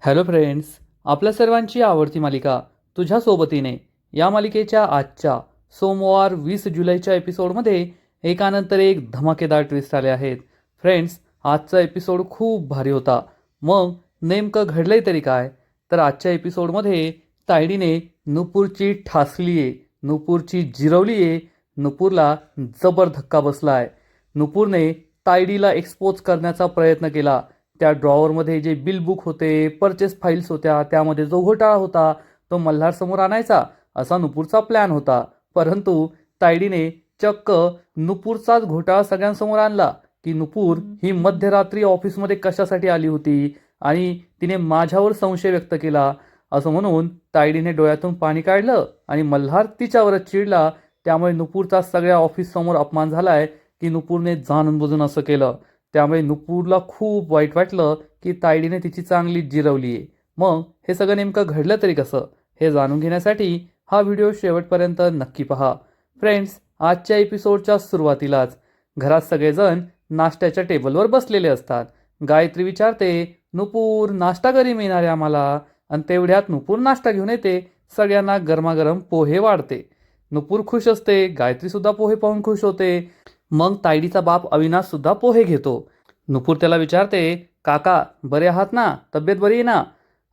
Hello friends, आपल्या सर्वांची आवडती मालिका तुझ्या सोबतीने या मालिकेच्या आजच्या सोमवार 20 जुलैच्या एपिसोडमध्ये एकानंतर एक धमाकेदार ट्विस्ट आले आहेत. फ्रेंड्स, आजचा एपिसोड खूप भारी होता. मग नेमकं घडलंय तरी काय? तर आजच्या एपिसोडमध्ये तायडीने नुपूरची ठासली आहे, नुपूरची जिरवली आहे. नुपूरला जबर धक्का बसला आहे. नुपूरने तायडीला एक्सपोज करण्याचा प्रयत्न केला. त्या ड्रॉवरमध्ये जे बिल बुक होते, परचेस फाईल्स होत्या, त्यामध्ये जो घोटाळा होता तो मल्हार समोर आणायचा असा नुपूरचा प्लॅन होता. परंतु तायडीने चक्क नुपूरचाच घोटाळा सगळ्यांसमोर आणला की नुपूर ही मध्यरात्री ऑफिसमध्ये कशासाठी आली होती आणि तिने माझ्यावर संशय व्यक्त केला असं म्हणून तायडीने डोळ्यातून पाणी काढलं आणि मल्हार तिच्यावरच चिडला. त्यामुळे नुपूरचा सगळ्या ऑफिस समोर अपमान झालाय की नुपूरने जाणून बुजून असं केलं. त्यामुळे नुपूरला खूप वाईट वाटलं की तायडीने तिची चांगली जिरवली आहे. मग हे सगळं नेमकं घडलं तरी कसं हे जाणून घेण्यासाठी हा व्हिडिओ शेवटपर्यंत नक्की पहा. फ्रेंड्स, आजच्या एपिसोडच्या सुरुवातीलाच घरात सगळेजण नाश्त्याच्या टेबलवर बसलेले असतात. गायत्री विचारते, नुपूर नाश्ता कधी मिळणार आहे आम्हाला? आणि तेवढ्यात नुपूर नाश्ता घेऊन येते. सगळ्यांना गरमागरम पोहे वाढते. नुपूर खुश असते, गायत्री सुद्धा पोहे पाहून खुश होते. मग तायडीचा बाप अविनाश सुद्धा पोहे घेतो. नुपूर त्याला विचारते, काका बरे आहात ना? तब्येत बरी आहे ना?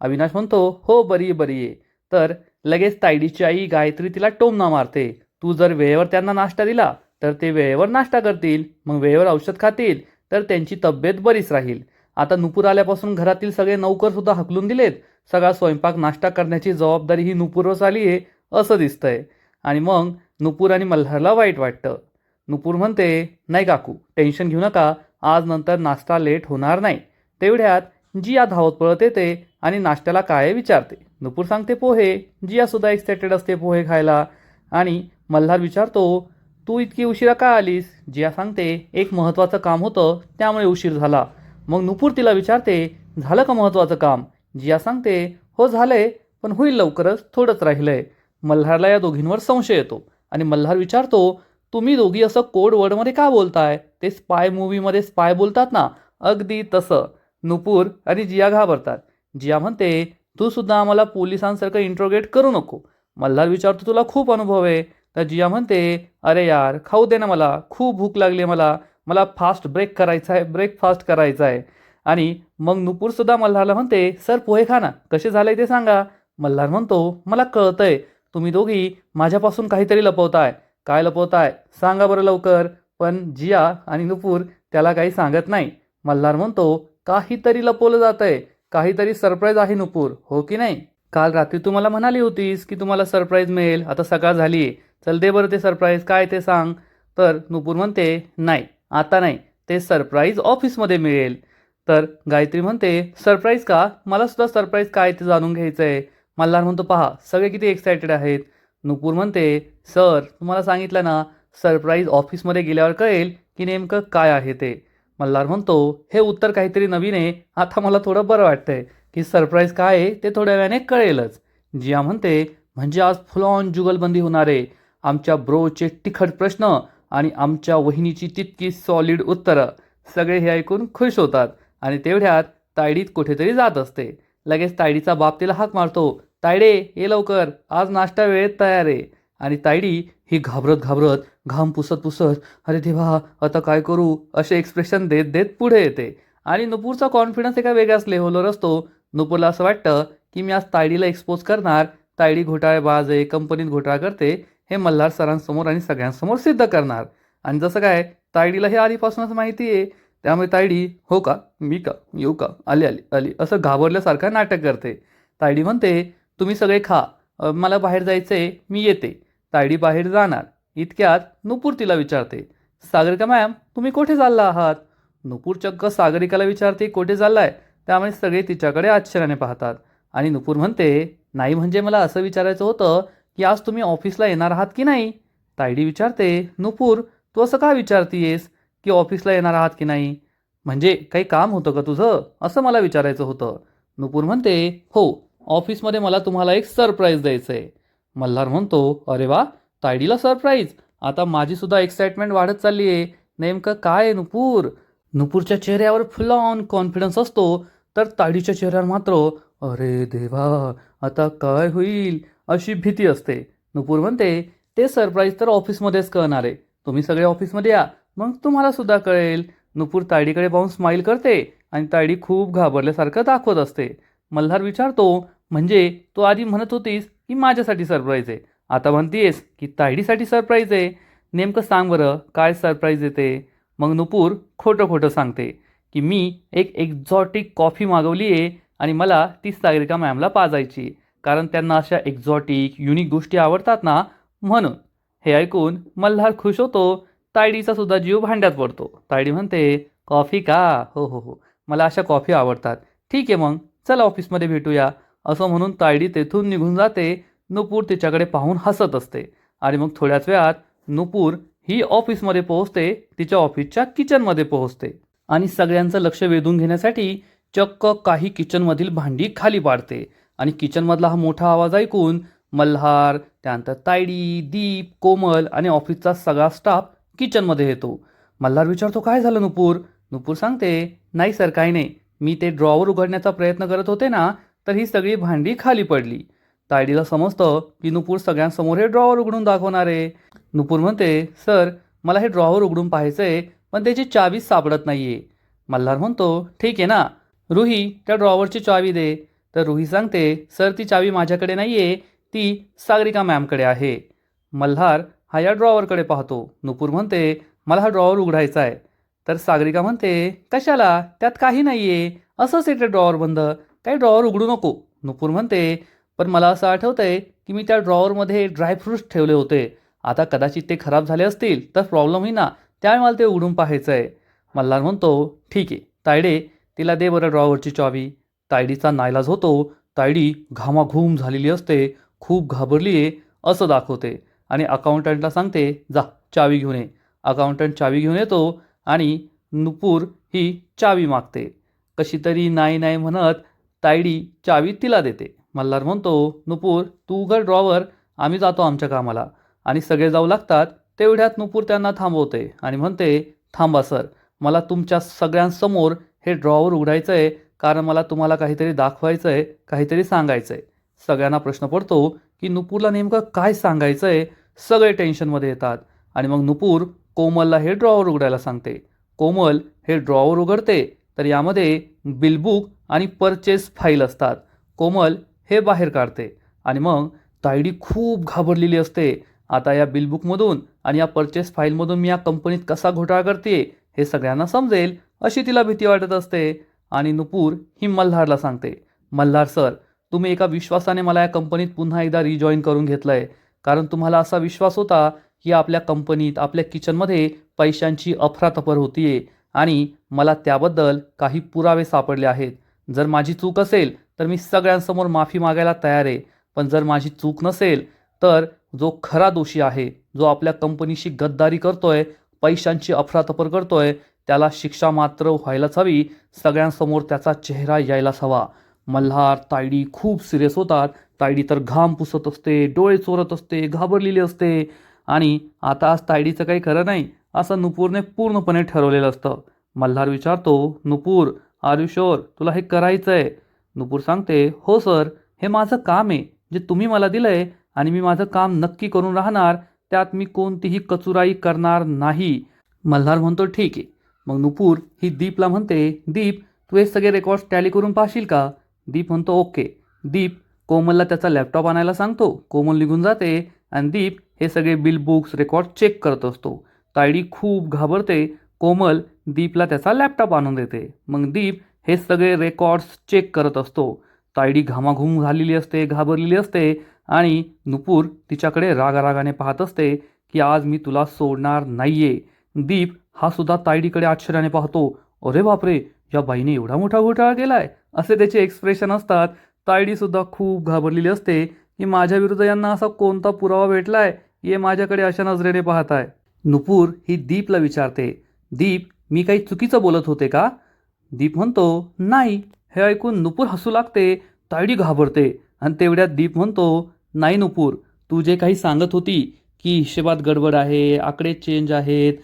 अविनाश म्हणतो, हो बरी आहे बरी आहे. तर लगेच तायडीची आई गायत्री तिला टोमणा मारते. तू जर वेळेवर त्यांना नाश्ता दिला तर ते वेळेवर नाश्ता करतील, मग वेळेवर औषध खातील तर त्यांची तब्येत बरीच राहील. आता नुपूर आल्यापासून घरातील सगळे नौकर सुद्धा हकलून दिलेत. सगळा स्वयंपाक नाश्ता करण्याची जबाबदारी ही नुपूरच आली आहे असं दिसतंय. आणि मग नुपूर आणि मल्हारला वाईट वाटतं. नुपूर म्हणते, नाही काकू टेन्शन घेऊ नका, आज नंतर नाश्ता लेट होणार नाही. तेवढ्यात जिया धावत पळत येते आणि नाश्त्याला काय विचारते. नुपूर सांगते पोहे. जिया सुद्धा एक्सायटेड असते पोहे खायला. आणि मल्हार विचारतो, तू इतकी उशिरा का आलीस? जिया सांगते, एक महत्त्वाचं काम होतं त्यामुळे उशीर झाला. मग नुपूर तिला विचारते, झालं का महत्त्वाचं काम? जिया सांगते, हो झालंय, पण होईल लवकरच, थोडंच राहिलंय. मल्हारला या दोघींवर संशय येतो आणि मल्हार विचारतो, तुम्ही दोघी असं कोड वर्डमध्ये का बोलताय? ते स्पाय मूवीमध्ये स्पाय बोलतात ना, अगदी तसं. नुपूर आणि जिया घाबरतात. जिया म्हणते, तू सुद्धा आम्हाला पोलिसांसारखं इंट्रोगेट करू नको. मल्हार विचारतो, तुला खूप अनुभव आहे? तर जिया म्हणते, अरे यार खाऊ दे ना, मला खूप भूक लागली, मला मला फास्ट ब्रेक करायचा आहे, ब्रेकफास्ट करायचा आहे. आणि मग नुपूर सुद्धा मल्हारला म्हणते, सर पोहे खा ना, कसे झाले ते सांगा. मल्हार म्हणतो, मला कळतंय तुम्ही दोघी माझ्यापासून काहीतरी लपवताय. काय लपवताय सांगा बरं लवकर. पण जिया आणि नुपूर त्याला काही सांगत नाही. मल्हार म्हणतो, काहीतरी लपवलं जातंय, काहीतरी सरप्राईज आहे नुपूर, हो की नाही? काल रात्री तू मला म्हणाली होतीस की तुम्हाला सरप्राईज मिळेल, आता सकाळ झाली, चल दे बरं ते सरप्राईज, काय ते सांग. तर नुपूर म्हणते, नाही आता नाही, ते सरप्राईज ऑफिसमध्ये मिळेल. तर गायत्री म्हणते, सरप्राईज का? मला सुद्धा सरप्राईज काय ते जाणून घ्यायचं आहे. मल्हार म्हणतो, पहा सगळे किती एक्सायटेड आहेत. नुपूर म्हणते, सर तुम्हाला सांगितलं ना, सरप्राईज ऑफिसमध्ये गेल्यावर कळेल की नेमकं काय आहे ते. मल्हार म्हणतो, हे उत्तर काहीतरी नवीन आहे, आता मला थोडं बरं वाटतंय की सरप्राईज काय आहे ते थोड्या वेळाने कळेलच. जिया म्हणते, म्हणजे आज फुल ऑन जुगलबंदी होणार आहे. आमच्या ब्रोचे तिखट प्रश्न आणि आमच्या वहिनीची तितकी सॉलिड उत्तरं. सगळे हे ऐकून खुश होतात. आणि तेवढ्यात तायडीत कुठेतरी जात असते. लगेच तायडीचा बाप तिला हाक मारतो, तायडे ये लवकर, आज नाश्ता वेळेत तयार आहे. आणि तायडी ही घाबरत घाबरत, घाम पुसत पुसत, अरे देवा आता काय करू असे एक्सप्रेशन देत देत पुढे येते. आणि नुपूरचा कॉन्फिडन्स एका वेगळ्याच लेव्हलवर असतो. नुपूरला असं वाटतं की मी आज तायडीला एक्सपोज करणार, तायडी घोटाळेबाज आहे, कंपनीत घोटाळा करते, हे मल्हार सरांसमोर आणि सगळ्यांसमोर सिद्ध करणार. आणि जसं काय तायडीला हे आधीपासूनच माहिती आहे, त्यामुळे तायडी, हो का, मी का, येऊ का, आली आली आली असं घाबरल्यासारखं नाटक करते. तायडी म्हणते, तुम्ही सगळे खा, मला बाहेर जायचंय, मी येते. तायडी बाहेर जाणार. इतक्यात नुपूर तिला विचारते, सागरिका मॅम तुम्ही कुठे चालला आहात? नुपूर चक्क सागरिकाला विचारते कुठे चाललाय. त्यामुळे सगळे तिच्याकडे आश्चर्याने पाहतात. आणि नुपूर म्हणते, नाही म्हणजे मला असं विचारायचं होतं की आज तुम्ही ऑफिसला येणार आहात की नाही? तायडी विचारते, नुपूर तू असं का विचारतीयेस की ऑफिसला येणार आहात की नाही? म्हणजे काही काम होतं का तुझं असं मला विचारायचं होतं. नुपूर म्हणते, हो ऑफिसमध्ये मला तुम्हाला एक सरप्राईज द्यायचं आहे. मल्हार म्हणतो, अरे वा, तायडीला सरप्राईज. आता माझी सुद्धा एक्साइटमेंट वाढत चालली आहे. नेमकं काय आहे नुपूर? नुपूरच्या चेहऱ्यावर फुल ऑन कॉन्फिडन्स असतो. तर ताईडीच्या चेहऱ्यावर मात्र अरे देवा, आता काय होईल अशी भीती असते. नुपूर म्हणते, ते सरप्राईज तर ऑफिसमध्येच कळणार आहे. तुम्ही सगळे ऑफिसमध्ये या, मग तुम्हाला सुद्धा कळेल. नुपूर तायडीकडे पाहून स्माईल करते आणि तायडी खूप घाबरल्यासारखं दाखवत असते. मल्हार विचारतो, म्हणजे तू आधी म्हणत होतीस की माझ्यासाठी सरप्राईज आहे, आता म्हणतीयस की तायडीसाठी सरप्राईज आहे. नेमकं सांग बरं, काय सरप्राईज येते? मग नुपूर खोटं खोटं सांगते की मी एक एक्झॉटिक कॉफी मागवली आहे आणि मला ती सागरिका मॅमला पाजायची, कारण त्यांना अशा एक्झॉटिक युनिक गोष्टी आवडतात ना, म्हणून. हे ऐकून मल्हार खुश होतो. तायडीचा सुद्धा जीव भांड्यात पडतो. तायडी म्हणते, कॉफी का? हो हो हो, मला अशा कॉफी आवडतात. ठीक आहे मग, चला ऑफिसमध्ये भेटूया. असं म्हणून तायडी तेथून निघून जाते. नुपूर तिच्याकडे पाहून हसत असते. आणि मग थोड्याच वेळात नुपूर ही ऑफिसमध्ये पोहोचते, तिच्या ऑफिसच्या किचनमध्ये पोहोचते आणि सगळ्यांचं लक्ष वेधून घेण्यासाठी चक्क काही किचनमधील भांडी खाली पाडते. आणि किचनमधला हा मोठा आवाज ऐकून मल्हार, त्यानंतर तायडी, दीप, कोमल आणि ऑफिसचा सगळा स्टाफ किचनमध्ये येतो. मल्हार विचारतो, काय झालं नुपूर? नुपूर सांगते, नाही सर, काही नाही, मी ते ड्रॉवर उघडण्याचा प्रयत्न करत होते ना, तर ही सगळी भांडी खाली पडली. तायडीला समजतं की नुपूर सगळ्यांसमोर हे ड्रॉवर उघडून दाखवणार आहे. नुपूर म्हणते, सर, मला हे ड्रॉवर उघडून पाहायचं आहे, पण त्याची चावीच सापडत नाहीये. मल्हार म्हणतो, ठीक आहे ना, रुही, त्या ड्रॉवरची चावी दे. तर रुही सांगते, सर, ती चावी माझ्याकडे नाहीये, ती सागरिका मॅमकडे आहे. मल्हार हा या ड्रॉवरकडे पाहतो. नुपूर म्हणते, मला हा ड्रॉवर उघडायचा आहे. तर सागरिका म्हणते, कशाला, त्यात काही नाहीये, असंच येते ड्रॉवर बंद, काही ड्रॉवर उघडू नको. नुपूर म्हणते, पण मला असं आठवतंय की मी त्या ड्रॉवरमध्ये ड्रायफ्रुट्स ठेवले होते, आता कदाचित ते खराब झाले असतील तर प्रॉब्लेम होईल ना, त्यामुळे मला ते उघडून पाहायचं आहे. मल्हार म्हणतो, ठीक आहे तायडे, तिला दे बरं ड्रॉवरची चावी. तायडीचा नाईलाज होतो. तायडी घामाघूम झालेली असते, खूप घाबरली आहे असं दाखवते आणि अकाउंटंटला सांगते, जा चावी घेऊन ये. अकाउंटंट चावी घेऊन येतो आणि नुपूर ही चावी मागते. कशी तरी नाही नाही म्हणत तायडी चावी तिला देते. मल्हार म्हणतो, नुपूर, तू उघड ड्रॉवर, आम्ही जातो आमच्या कामाला. आणि सगळे जाऊ लागतात. तेवढ्यात नुपूर त्यांना थांबवते आणि म्हणते, थांबा सर, मला तुमच्या सगळ्यांसमोर हे ड्रॉवर उघडायचं आहे, कारण मला तुम्हाला काहीतरी दाखवायचं आहे, काहीतरी सांगायचं आहे. सगळ्यांना प्रश्न पडतो की नुपूरला नेमकं काय सांगायचं आहे. सगळे टेन्शनमध्ये येतात आणि मग नुपूर कोमलला हे ड्रॉवर उघडायला सांगते. कोमल हे ड्रॉवर उघडते, तर यामध्ये बिलबुक आणि परचेस फाईल असतात. कोमल हे बाहेर काढते आणि मग तायडी खूप घाबरलेली असते. आता या बिलबुकमधून आणि या परचेस फाईलमधून मी या कंपनीत कसा घोटाळा करते हे सगळ्यांना समजेल अशी तिला भीती वाटत असते. आणि नुपूर ही मल्हारला सांगते, मल्हार सर, तुम्ही एका विश्वासाने मला या कंपनीत पुन्हा एकदा रिजॉईन करून घेतलं आहे, कारण तुम्हाला असा विश्वास होता की आपल्या कंपनीत, आपल्या किचनमध्ये पैशांची अफरातफर होतीये आणि मला त्याबद्दल काही पुरावे सापडले आहेत. जर माझी चूक असेल तर मी सगळ्यांसमोर माफी मागायला तयार आहे, पण जर माझी चूक नसेल तर जो खरा दोषी आहे, जो आपल्या कंपनीशी गद्दारी करतोय, पैशांची अफरातफर करतोय, त्याला शिक्षा मात्र व्हायलाच हवी, सगळ्यांसमोर त्याचा चेहरा यायलाच हवा. मल्हार, तायडी खूप सिरियस होतात. तायडी तर घाम पुसत असते, डोळे चोरत असते, घाबरलेली असते आणि आता आज तायडीचं काही खरं नाही असं नुपूरने पूर्णपणे ठरवलेलं असतं. मल्हार विचारतो, नुपूर, आर यू शुअर, तुला हे करायचं आहे? नुपूर सांगते, हो सर, हे माझं काम आहे, जे तुम्ही मला दिलं आहे आणि मी माझं काम नक्की करून राहणार, त्यात मी कोणतीही कचुराई करणार नाही. मल्हार म्हणतो, ठीक आहे. मग नुपूर ही दीपला म्हणते, दीप, तू हे सगळे रेकॉर्ड्स टॅली करून पाहशील का? दीप म्हणतो, ओके. दीप कोमलला त्याचा लॅपटॉप आणायला सांगतो. कोमल निघून जाते आणि दीप हे सगळे बिल बुक्स रेकॉर्ड चेक करत असतो. तायडी खूप घाबरते. कोमल दीपला त्याचा लॅपटॉप आणून देते. मग दीप हे सगळे रेकॉर्ड्स चेक करत असतो. तायडी घामाघूम झालेली असते, घाबरलेली असते आणि नुपूर तिच्याकडे रागारागाने पाहत असते की आज मी तुला सोडणार नाहीये. दीप हा सुद्धा तायडीकडे आश्चर्याने पाहतो. अरे बापरे, या बाईने एवढा मोठा घोटाळा केलाय, असे त्याचे एक्सप्रेशन असतात. तायडी सुद्धा खूप घाबरलेली असते की माझ्या विरुद्ध यांना असा कोणता पुरावा भेटलाय, हे माझ्याकडे अशा नजरेने पाहताय. नुपूर ही दीपला विचारते, दीप, मी काही चुकीचं बोलत होते का? दीप म्हणतो, नाही. हे ऐकून नुपूर हसू लागते. तायडी घाबरते आणि तेवढ्यात दीप म्हणतो, नाही नुपूर, तू जे काही सांगत होती की हिशेबात गडबड आहे, आकडे चेंज आहेत,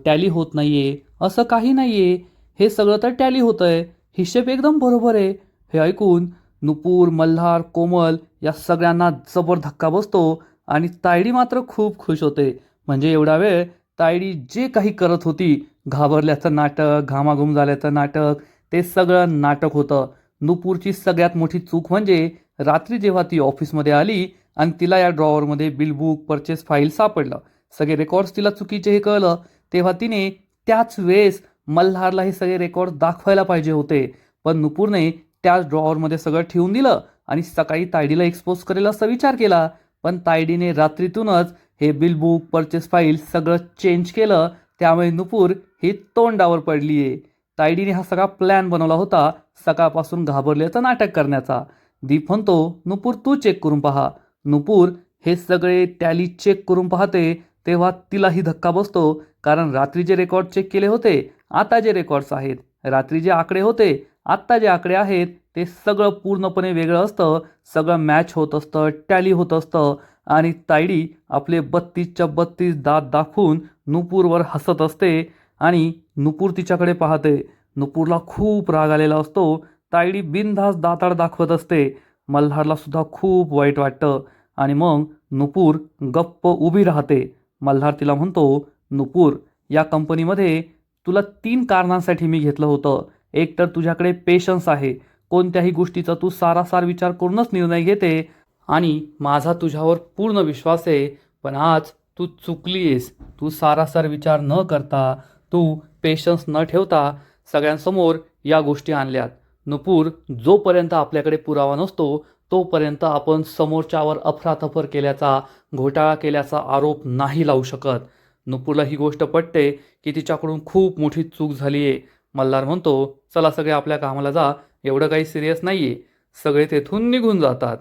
टॅली होत नाहीये, असं काही नाहीये. हे सगळं तर टॅली होतंय. हिशेब एकदम बरोबर आहे. हे ऐकून नुपूर, मल्हार, कोमल या सगळ्यांना जबर धक्का बसतो आणि तायडी मात्र खूप खुश होते. म्हणजे एवढा वेळ तायडी जे काही करत होती, घाबरल्याचं नाटक, घामाघूम झाल्याचं नाटक, ते सगळं नाटक होतं. नुपूरची सगळ्यात मोठी चूक म्हणजे रात्री जेव्हा ती ऑफिसमध्ये आली आणि तिला या ड्रॉवरमध्ये बिल बुक, परचेस फाईल सापडलं. सगळे रेकॉर्ड्स तिला चुकीचे हे कळलं, तेव्हा तिने त्याच वेळेस मल्हारला हे सगळे रेकॉर्ड दाखवायला पाहिजे होते. पण नुपूरने त्याच ड्रॉवरमध्ये सगळं ठेवून दिलं आणि सकाळी तायडीला एक्सपोज करेल असा विचार केला. पण तायडीने रात्रीतूनच हे बिल बुक, परचेस फाईल सगळं चेंज केलं. त्यामुळे नुपूर ही तोंडावर पडली आहे. तायडीने हा सगळा प्लॅन बनवला होता सकाळपासून घाबरल्याचं नाटक करण्याचा. दीप म्हणतो, नुपूर तू चेक करून पहा. नुपूर हे सगळे टॅली चेक करून पाहते तेव्हा तिलाही धक्का बसतो. कारण रात्री जे रेकॉर्ड चेक केले होते, आता जे रेकॉर्ड्स आहेत, रात्री जे आकडे होते, आत्ता जे आकडे आहेत, ते सगळं पूर्णपणे वेगळं असतं. सगळं मॅच होत असतं, टॅली होत असतं आणि तायडी आपले 32च्या 32 दात दाखवून नुपूरवर हसत असते आणि नुपूर तिच्याकडे पाहते. नुपूरला खूप राग आलेला असतो. तायडी बिनधास्त दाताड दाखवत असते. मल्हारला सुद्धा खूप वाईट वाटतं आणि मग नुपूर गप्प उभी राहते. मल्हार तिला म्हणतो, नुपूर, या कंपनीमध्ये तुला 3 कारणांसाठी मी घेतलं होतं. एक तर तुझ्याकडे पेशन्स आहे, कोणत्याही गोष्टीचा तू सारासार विचार करूनच निर्णय घेते आणि माझा तुझ्यावर पूर्ण विश्वास आहे. पण आज तू चुकलीस. तू सारासार विचार न करता, तू पेशन्स न ठेवता सगळ्यांसमोर या गोष्टी आणल्यात. नुपूर, जोपर्यंत आपल्याकडे पुरावा नसतो तोपर्यंत आपण समोरच्यावर अफरातफर केल्याचा, घोटाळा केल्याचा आरोप नाही लावू शकत. नुपूरला ही गोष्ट पटते की तिच्याकडून खूप मोठी चूक झाली आहे. मल्हार म्हणतो, चला सगळे आपल्या कामाला जा, एवढं काही सिरियस नाही आहे. सगळे तेथून निघून जातात.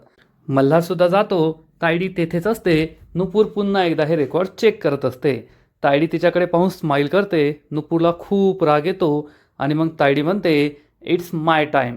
मल्हारसुद्धा जातो. तायडी तेथेच असते. नुपूर पुन्हा एकदा हे रेकॉर्ड चेक करत असते. तायडी तिच्याकडे पाहून स्माईल करते. नुपूरला खूप राग येतो आणि मग तायडी म्हणते, it's my time,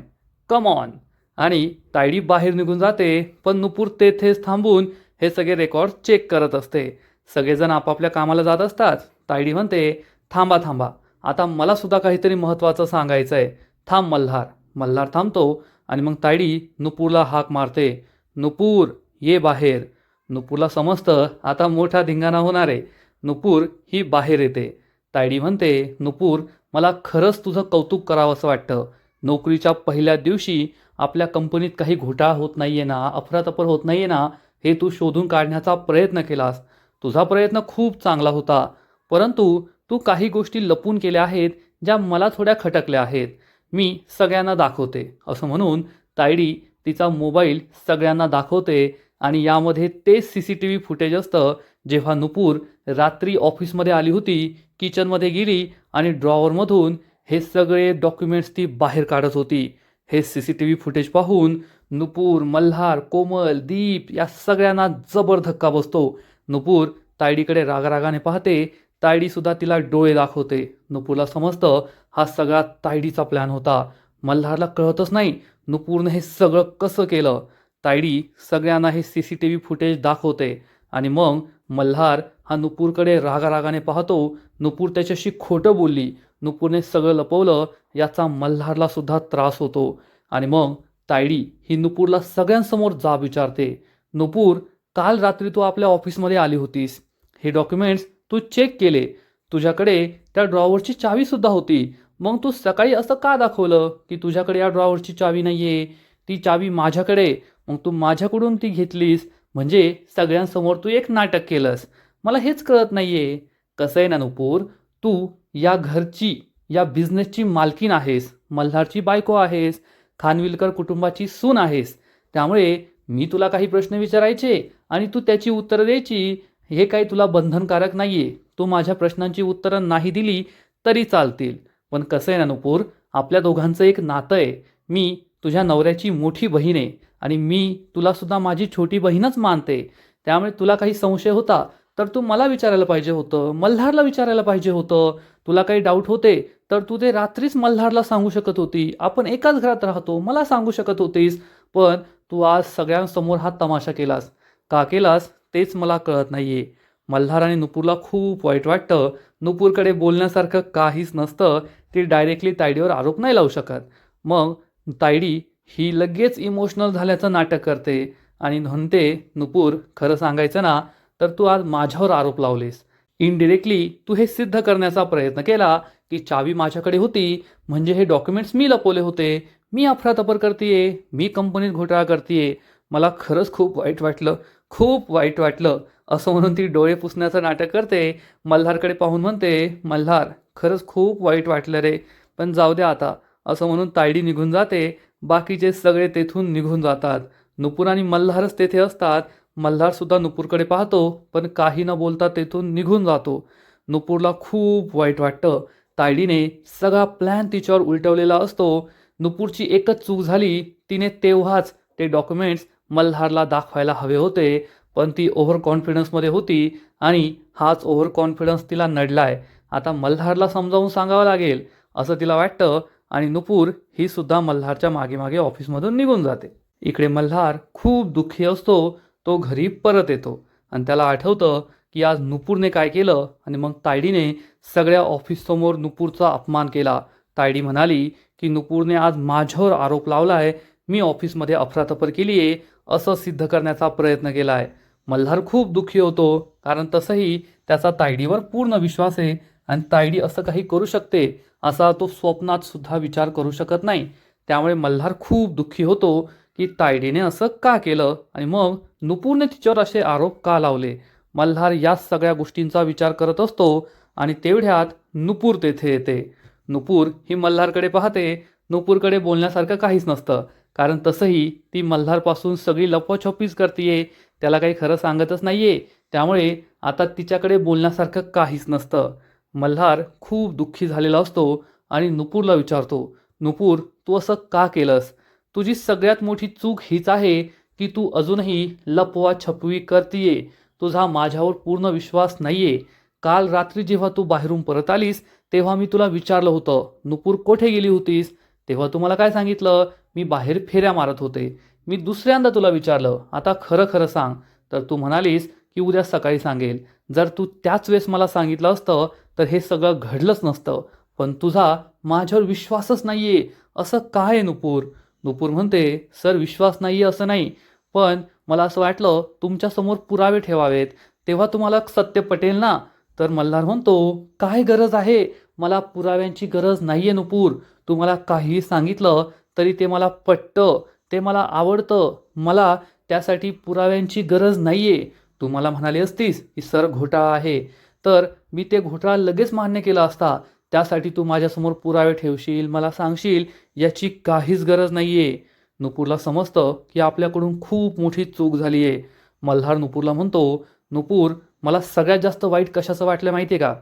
come on. आणि तायडी बाहेर निघून जाते. पण नुपूर तेथेच थांबून हे सगळे रेकॉर्ड चेक करत असते. सगळेजण आपापल्या कामाला जात असतात. तायडी म्हणते, थांबा थांबा, आता मला सुद्धा काहीतरी महत्त्वाचं सांगायचं आहे. थांब मल्हार. मल्हार थांबतो आणि मग तायडी नुपूरला हाक मारते, नुपूर, ये बाहेर. नुपूरला समजतं आता मोठा धिंगाणा होणार आहे. नुपूर ही बाहेर येते. तायडी म्हणते, नुपूर, मला खरंच तुझं कौतुक करावंसं वाटतं. नोकरीच्या पहिल्या दिवशी आपल्या कंपनीत काही घोटाळा होत नाहीये ना, अफरातफर होत नाहीये ना, हे तू शोधून काढण्याचा प्रयत्न केलास. तुझा प्रयत्न खूप चांगला होता. परंतु तू काही गोष्टी लपून केल्या आहेत ज्या मला थोड्या खटकल्या आहेत. मी सगळ्यांना दाखवते. असं म्हणून तायडी तिचा मोबाईल सगळ्यांना दाखवते आणि यामध्ये तेच CCTV फुटेज असतं जेव्हा नुपूर रात्री ऑफिसमध्ये आली होती, किचनमध्ये गेली आणि ड्रॉवरमधून हे सगळे डॉक्युमेंट्स ती बाहेर काढत होती. हे CCTV फुटेज पाहून नुपूर, मल्हार, कोमल, दीप या सगळ्यांना जबर धक्का बसतो. नुपूर तायडीकडे रागारागाने पाहते. तायडीसुद्धा तिला डोळे दाखवते. नुपूरला समजतं हा सगळा तायडीचा प्लॅन होता. मल्हारला कळतच नाही नुपूरने हे सगळं कसं केलं. तायडी सगळ्यांना हे CCTV फुटेज दाखवते आणि मग मल्हार हा नुपूरकडे रागारागाने पाहतो. नुपूर त्याच्याशी खोटं बोलली, नुपूरने सगळं लपवलं याचा मल्हारला सुद्धा त्रास होतो. आणि मग तायडी ही नुपूरला सगळ्यांसमोर जाब विचारते, नुपूर, काल रात्री तू आपल्या ऑफिसमध्ये आली होतीस. हे डॉक्युमेंट्स तू चेक केले. तुझ्याकडे त्या ड्रॉवरची चावीसुद्धा होती. मग तू सकाळी असं का दाखवलं की तुझ्याकडे या ड्रॉवरची चावी नाही आहे, ती चावी माझ्याकडे. मग तू माझ्याकडून ती घेतलीस. म्हणजे सगळ्यांसमोर तू एक नाटक केलंस. मला हेच कळत नाही आहे. कसं आहे ना नुपूर, तू या घरची, या बिझनेसची मालकीण आहेस, मल्हारची बायको आहेस, खानविलकर कुटुंबाची सून आहेस. त्यामुळे मी तुला काही प्रश्न विचारायचे आणि तू त्याची उत्तरं द्यायची. हे काही तुला बंधनकारक नाही आहे. तू माझ्या प्रश्नांची उत्तरं नाही दिली तरी चालतील. पण कसं आहे ना नुपूर, आपल्या दोघांचं एक नातं आहे. मी तुझ्या नवऱ्याची मोठी बहीण आहे आणि मी तुलासुद्धा माझी छोटी बहीणच मानते. त्यामुळे तुला काही संशय होता तर तू मला विचारायला पाहिजे होतं, मल्हारला विचारायला पाहिजे होतं. तुला काही डाऊट होते तर तू ते रात्रीच मल्हारला सांगू शकत होती. आपण एकाच घरात राहतो, मला सांगू शकत होतीस. पण तू आज सगळ्यांसमोर हा तमाशा केलास. का केलास तेच मला कळत नाहीये. मल्हार आणि नुपूरला खूप वाईट वाटतं. नुपूरकडे बोलण्यासारखं काहीच नसतं. ती डायरेक्टली तायडीवर आरोप नाही लावू शकत. मग तायडी ही लगेच इमोशनल झाल्याचं नाटक करते आणि म्हणते, नुपूर खरं सांगायचं ना तर तू आज माझ्यावर आरोप लावलेस. इनडिरेक्टली तू हे सिद्ध करण्याचा प्रयत्न केला की चावी माझ्याकडे होती, म्हणजे हे डॉक्युमेंट्स मी लपवले होते, मी अफरातफर करतीये, मी कंपनीत घोटाळा करतीये. मला खरंच खूप वाईट वाटलं, खूप वाईट वाटलं. असं म्हणून ती डोळे पुसण्याचं नाटक करते. मल्हारकडे पाहून म्हणते, मल्हार खरंच खूप वाईट वाटलं रे, पण जाऊ द्या आता. असं म्हणून तायडी निघून जाते. बाकीचे सगळे तेथून निघून जातात. नुपूर आणि मल्हारच तेथे असतात. मल्हारसुद्धा नुपूरकडे पाहतो, पण काही न बोलता तेथून निघून जातो. नुपूरला खूप वाईट वाटतं. तायडीने सगळा प्लॅन तिच्यावर उलटवलेला असतो. नुपूरची एकच चूक झाली, तिने तेव्हाच ते डॉक्युमेंट्स मल्हारला दाखवायला हवे होते, पण ती ओव्हर कॉन्फिडन्समध्ये होती आणि हाच ओव्हर कॉन्फिडन्स तिला नडलाय. आता मल्हारला समजावून सांगावं लागेल असं तिला वाटतं आणि नुपूर ही सुद्धा मल्हारच्या मागे मागे ऑफिसमधून निघून जाते. इकडे मल्हार खूप दुःखी असतो. तो घरी परत येतो आणि त्याला आठवतं की आज नुपूरने काय केलं आणि मग तायडीने सगळ्या ऑफिससमोर नुपूरचा अपमान केला. तायडी म्हणाली की नुपूरने आज माझ्यावर आरोप लावलाय, मी ऑफिसमध्ये अफरातफर केली आहे असं सिद्ध करण्याचा प्रयत्न केलाय. मल्हार खूप दुःखी होतो, कारण तसंही त्याचा तायडीवर पूर्ण विश्वास आहे आणि तायडी असं काही करू शकते असा तो स्वप्नात सुद्धा विचार करू शकत नाही. त्यामुळे मल्हार खूप दुःखी होतो की तायडीने असं का केलं आणि मग नुपूरने तिच्यावर असे आरोप का लावले. मल्हार या सगळ्या गोष्टींचा विचार करत असतो आणि तेवढ्यात नुपूर तेथे येते. नुपूर ही मल्हारकडे पाहते. नुपूरकडे बोलण्यासारखं काहीच नसतं, कारण तसंही ती मल्हारपासून सगळी लपवाछपवीच करतीये, त्याला काही खरं सांगतच नाहीये. त्यामुळे आता तिच्याकडे बोलण्यासारखं काहीच नसतं. मल्हार खूप दुःखी झालेला असतो आणि नुपूरला विचारतो, नुपूर तू असं का केलंस? तुझी सगळ्यात मोठी चूक हीच आहे की तू अजूनही लपवाछपवी करतीये. तुझा माझ्यावर पूर्ण विश्वास नाहीये. काल रात्री जेव्हा तू बाहेरून परत आलीस तेव्हा मी तुला विचारलं होतं, नुपूर कोठे गेली होतीस? तेव्हा तू मला काय सांगितलं? मी बाहेर फेऱ्या मारत होते. मी दुसऱ्यांदा तुला विचारलं, आता खरं खरं सांग. तर तू म्हणालीस की उद्या सकाळी सांगेल. जर तू त्याच वेळेस मला सांगितलं असतं तर हे सगळं घडलंच नसतं. पण तुझा माझ्यावर विश्वासच नाहीये. असं काय आहे नुपूर? नुपूर म्हणते, सर विश्वास नाहीये असं नाही, पण मला असं वाटलं तुमच्यासमोर पुरावे ठेवावेत, तेव्हा तुम्हाला सत्य पटेल ना. तर मल्हार म्हणतो, काय गरज आहे? मला पुराव्यांची गरज नाहीये नुपूर. तू मला काहीही सांगितलं तरी ते मला पटतं, ते मला आवडतं. मला त्यासाठी पुराव्यांची गरज नाहीये. तू मला म्हणाली असतीस की सर घोटाळा आहे, तर मी ते घोटाळा लगेच मान्य केला असता. त्यासाठी तू माझ्यासमोर पुरावे ठेवशील, मला सांगशील, याची काहीच गरज नाहीये. नुपूरला समजतं की आपल्याकडून खूप मोठी चूक झाली आहे. मल्हार नुपूरला म्हणतो, नुपूर मला सगळ्यात जास्त वाईट कशाचं वाटलं माहिती आहे का?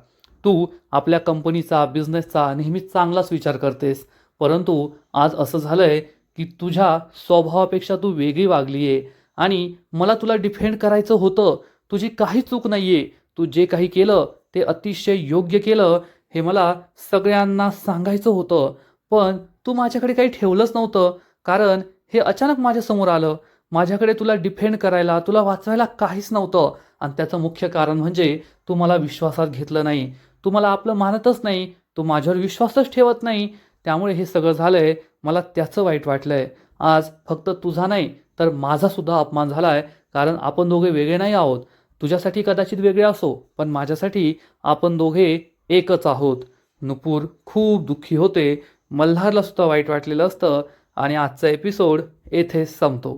तू आपल्या कंपनीचा, बिझनेसचा नेहमीच चांगलाच विचार करतेस, परंतु आज असं झालंय की तुझ्या स्वभावापेक्षा तू वेगळी वागली आहे आणि मला तुला डिफेंड करायचं होतं. तुझी काही चूक नाहीये. तू जे काही केलं ते अतिशय योग्य केलं, हे मला सगळ्यांना सांगायचं होतं. पण तू माझ्याकडे काही ठेवलंच नव्हतं, कारण हे अचानक माझ्यासमोर आलं. माझ्याकडे तुला डिफेंड करायला, तुला वाचवायला काहीच नव्हतं आणि त्याचं मुख्य कारण म्हणजे तू मला विश्वासात घेतलं नाही. तू मला आपलं मानतच नाही. तू माझ्यावर विश्वासच ठेवत नाही. त्यामुळे हे सगळं झालंय. मला त्याचं वाईट वाटलंय. आज फक्त तुझा नाही तर माझासुद्धा अपमान झालाय, कारण आपण दोघे वेगळे नाही आहोत. तुझ्यासाठी कदाचित वेगळे असो, पण माझ्यासाठी आपण दोघे एकच आहोत. नुपूर खूप दुःखी होते. मल्हारला सुद्धा वाईट वाटलेलं असतं आणि आजचा एपिसोड येथेच संपतो.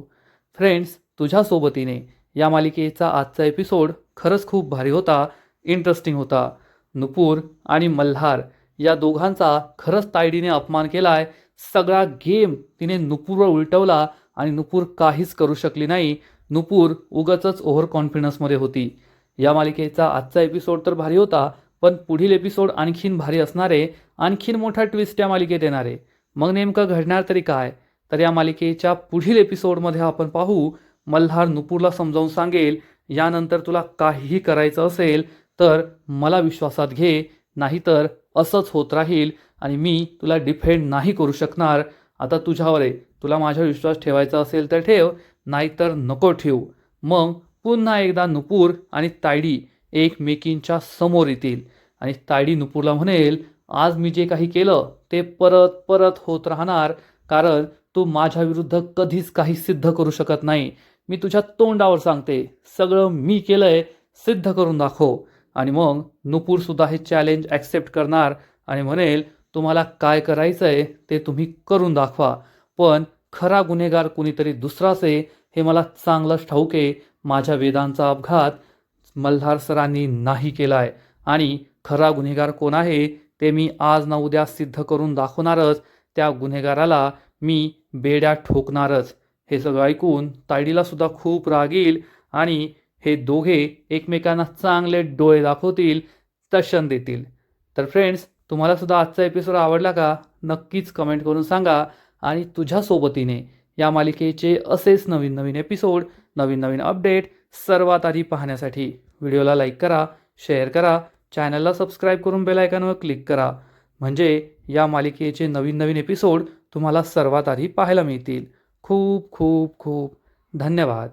फ्रेंड्स, तुझ्या सोबतीने या मालिकेचा आजचा एपिसोड खरंच खूप भारी होता, इंटरेस्टिंग होता. नुपूर आणि मल्हार या दोघांचा खरंच तायडीने अपमान केलाय. सगळा गेम तिने नुपूरवर उलटवला आणि नुपूर काहीच करू शकली नाही. नुपूर उगाचच ओव्हर कॉन्फिडन्समध्ये होती. या मालिकेचा आजचा एपिसोड तर भारी होता, पण पुढील एपिसोड आणखीन भारी असणार आहे. आणखीन मोठा ट्विस्ट या मालिकेत येणार आहे. मग नेमकं घडणार तरी काय? तर या मालिकेच्या पुढील एपिसोडमध्ये आपण पाहू. मल्हार नुपूरला समजावून सांगेल, यानंतर तुला काहीही करायचं असेल तर मला विश्वासात घे, नाहीतर असंच होत राहील आणि मी तुला डिफेंड नाही करू शकणार. आता तुझ्यावर आहे. तुला माझ्यावर विश्वास ठेवायचा असेल तर ठेव, नाहीतर नको ठेवू. मग पुन्हा एकदा नुपूर आणि तायडी एकमेकींच्या समोर येतील आणि तायडी नुपूरला म्हणेल, आज मी जे काही केलं ते परत परत होत राहणार. कारण तू माझ्या विरुद्ध कधीच काही सिद्ध करू शकत नाही. मी तुझ्या तोंडावर सांगते, सगळं मी केलंय, सिद्ध करून दाखव. आणि मग नुपूर सुद्धा हे चॅलेंज ॲक्सेप्ट करणार आणि म्हणेल, तुम्हाला काय करायचंय ते तुम्ही करून दाखवा. पण खरा गुन्हेगार कुणीतरी दुसराच आहे हे मला चांगलंच ठाऊक आहे. माझ्या वेदांचा अपघात मल्हार सरांनी नाही केलाय आणि खरा गुन्हेगार कोण आहे ते मी आज ना उद्या सिद्ध करून दाखवणारच. त्या गुन्हेगाराला मी बेड्या ठोकणारच. हे सगळं ऐकून तायडीला सुद्धा खूप राग येईल आणि हे दोघे एकमेकांना चांगले डोळे दाखवतील, दर्शन देतील. तर फ्रेंड्स, तुम्हाला सुद्धा आजचा एपिसोड आवडला का? नक्कीच कमेंट करून सांगा. आणि तुझ्या सोबतीने या मालिकेचे असेच नवीन नवीन एपिसोड, नवीन नवीन अपडेट सर्वात आधी पाहण्यासाठी व्हिडिओला लाईक करा, शेअर करा, चॅनलला सबस्क्राईब करून बेल आयकॉनवर क्लिक करा. म्हणजे या मालिकेचे नवीन नवीन एपिसोड तुम्हाला सर्वात आधी पाहायला मिळतील. खूप खूप खूप धन्यवाद.